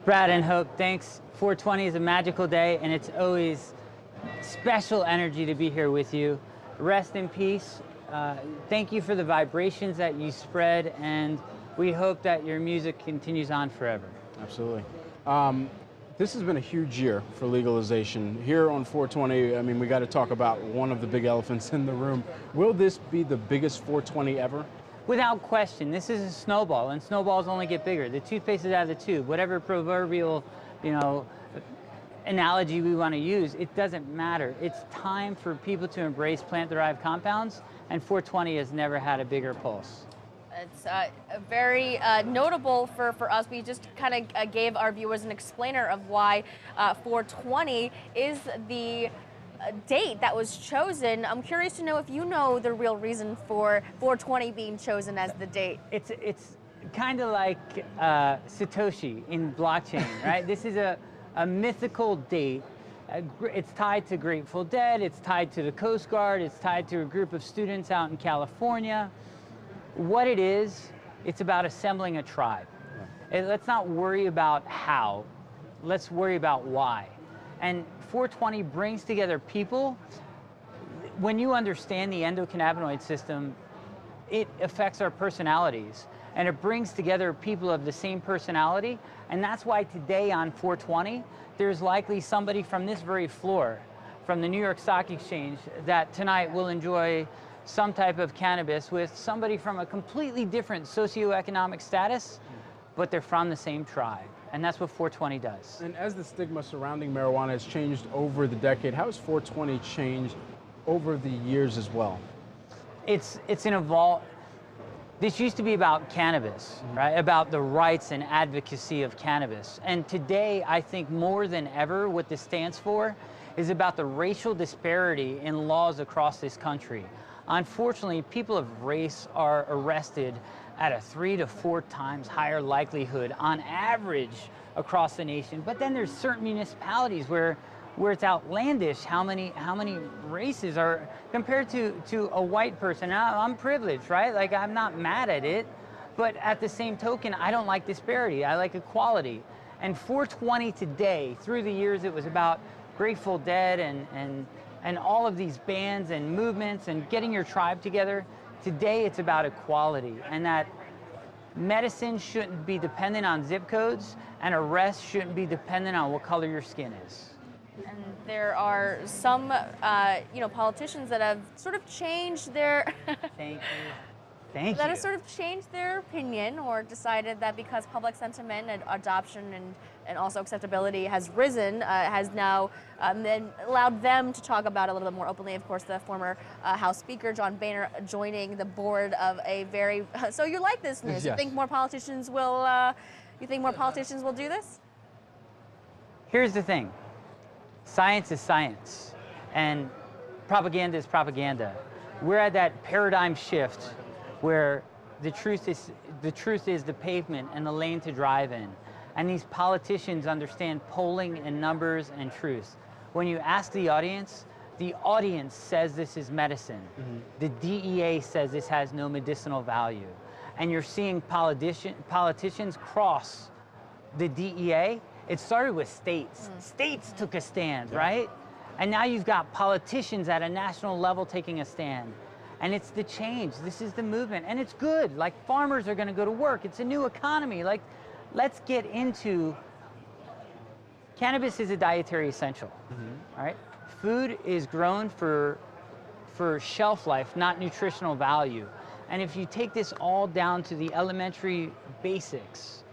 Brad and Hope, thanks. 420 is a magical day, and it's always special energy to be here with you. Rest in peace. Thank you for the vibrations that you spread, and we hope that your music continues on forever. Absolutely. This has been a huge year for legalization. Here on 420, I mean, we got to talk about one of the big elephants in the room. Will this be the biggest 420 ever? Without question, this is a snowball, and snowballs only get bigger. The toothpaste is out of the tube. Whatever proverbial, analogy we want to use, it doesn't matter. It's time for people to embrace plant-derived compounds, and 420 has never had a bigger pulse. It's very notable for us. We just kind of gave our viewers an explainer of why 420 is the date that was chosen. I'm curious to know if you know the real reason for 420 being chosen as the date. It's kind of like Satoshi in blockchain, right? This is a mythical date. It's tied to Grateful Dead, it's tied to the Coast Guard, it's tied to a group of students out in California. What it is, it's about assembling a tribe. Yeah. Let's not worry about how, let's worry about why. And 420 brings together people. When you understand the endocannabinoid system, it affects our personalities, and it brings together people of the same personality. And that's why today on 420, there's likely somebody from this very floor, from the New York Stock Exchange, that tonight will enjoy some type of cannabis with somebody from a completely different socioeconomic status, but they're from the same tribe. And that's what 420 does. And as the stigma surrounding marijuana has changed over the decade, how has 420 changed over the years as well? It's an evolve. This used to be about cannabis, right? About the rights and advocacy of cannabis. And today, I think more than ever, what this stands for is about the racial disparity in laws across this country. Unfortunately, people of race are arrested at a 3 to 4 times higher likelihood on average across the nation. But then there's certain municipalities where it's outlandish how many races are compared to a white person. Now, I'm privileged, right? Like, I'm not mad at it, but at the same token, I don't like disparity. I like equality. And 420 today, through the years, it was about Grateful Dead and all of these bands and movements and getting your tribe together. Today, it's about equality, and that medicine shouldn't be dependent on zip codes, and arrest shouldn't be dependent on what color your skin is. And there are some, politicians that have sort of changed their. Thank you. Thank that you. have sort of changed their opinion, or decided that because public sentiment and adoption and also acceptability has risen, has now then allowed them to talk about it a little bit more openly. Of course, the former House Speaker John Boehner joining the board of a very. So you like this news? Yes. You think more politicians will? You think more politicians will do this? Here's the thing. Science is science, and propaganda is propaganda. We're at that paradigm shift where the truth is the pavement and the lane to drive in. And these politicians understand polling and numbers and truth. When you ask the audience says this is medicine. Mm-hmm. The DEA says this has no medicinal value. And you're seeing politicians cross the DEA. It started with states. States took a stand, right? And now you've got politicians at a national level taking a stand. And it's the change. This is the movement. And it's good. Like, farmers are going to go to work. It's a new economy. Like, let's get into cannabis is a dietary essential. Mm-hmm. All right? Food is grown for shelf life, not nutritional value. And if you take this all down to the elementary basics,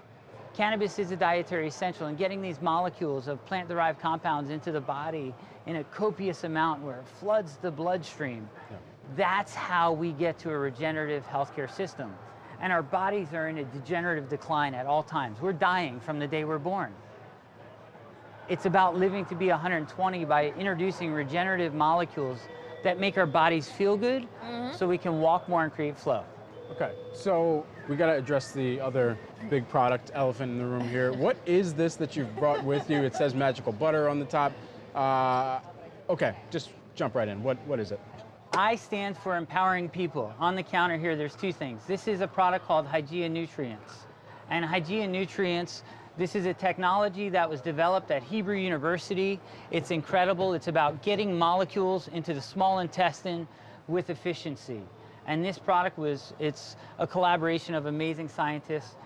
cannabis is a dietary essential, and getting these molecules of plant-derived compounds into the body in a copious amount where it floods the bloodstream. Yeah. That's how we get to a regenerative healthcare system. And our bodies are in a degenerative decline at all times. We're dying from the day we're born. It's about living to be 120 by introducing regenerative molecules that make our bodies feel good, so we can walk more and create flow. Okay, so we got to address the other big product elephant in the room here. What is this that you've brought with you? It says magical butter on the top. Okay, just jump right in. What is it? I stand for empowering people. On the counter here, there's 2 things. This is a product called Hygieia Nutrients. And Hygieia Nutrients This is a technology that was developed at Hebrew University. It's incredible. It's about getting molecules into the small intestine with efficiency. And this product it's a collaboration of amazing scientists.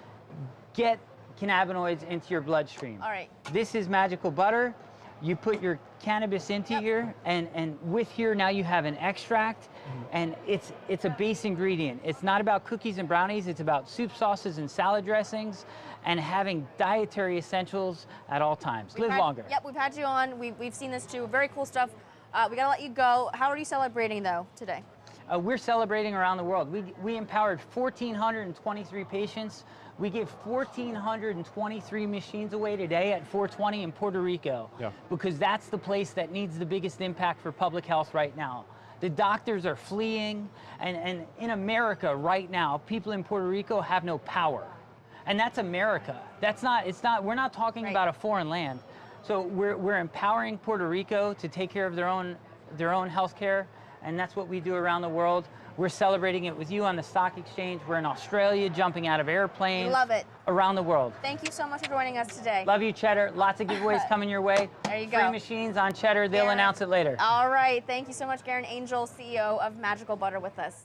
Get cannabinoids into your bloodstream. All right. This is magical butter. You put your cannabis into here, and with here now you have an extract, and it's a base ingredient. It's not about cookies and brownies, it's about soup sauces and salad dressings, and having dietary essentials at all times. Live longer. Yep, we've had you on. We've seen this too. Very cool stuff. We gotta let you go. How are you celebrating though today? We're celebrating around the world. We empowered 1,423 patients. We give 1,423 machines away today at 420 in Puerto Rico, because that's the place that needs the biggest impact for public health right now. The doctors are fleeing, and in America right now, people in Puerto Rico have no power. And that's America. We're not talking about a foreign land. So we're empowering Puerto Rico to take care of their own health care, and that's what we do around the world. We're celebrating it with you on the stock exchange. We're in Australia, jumping out of airplanes. Love it. Around the world. Thank you so much for joining us today. Love you, Cheddar. Lots of giveaways coming your way. There you go. Free machines on Cheddar. They'll Garyn. announce it later. All right. Thank you so much, Garyn Angel, CEO of Magical Butter, with us.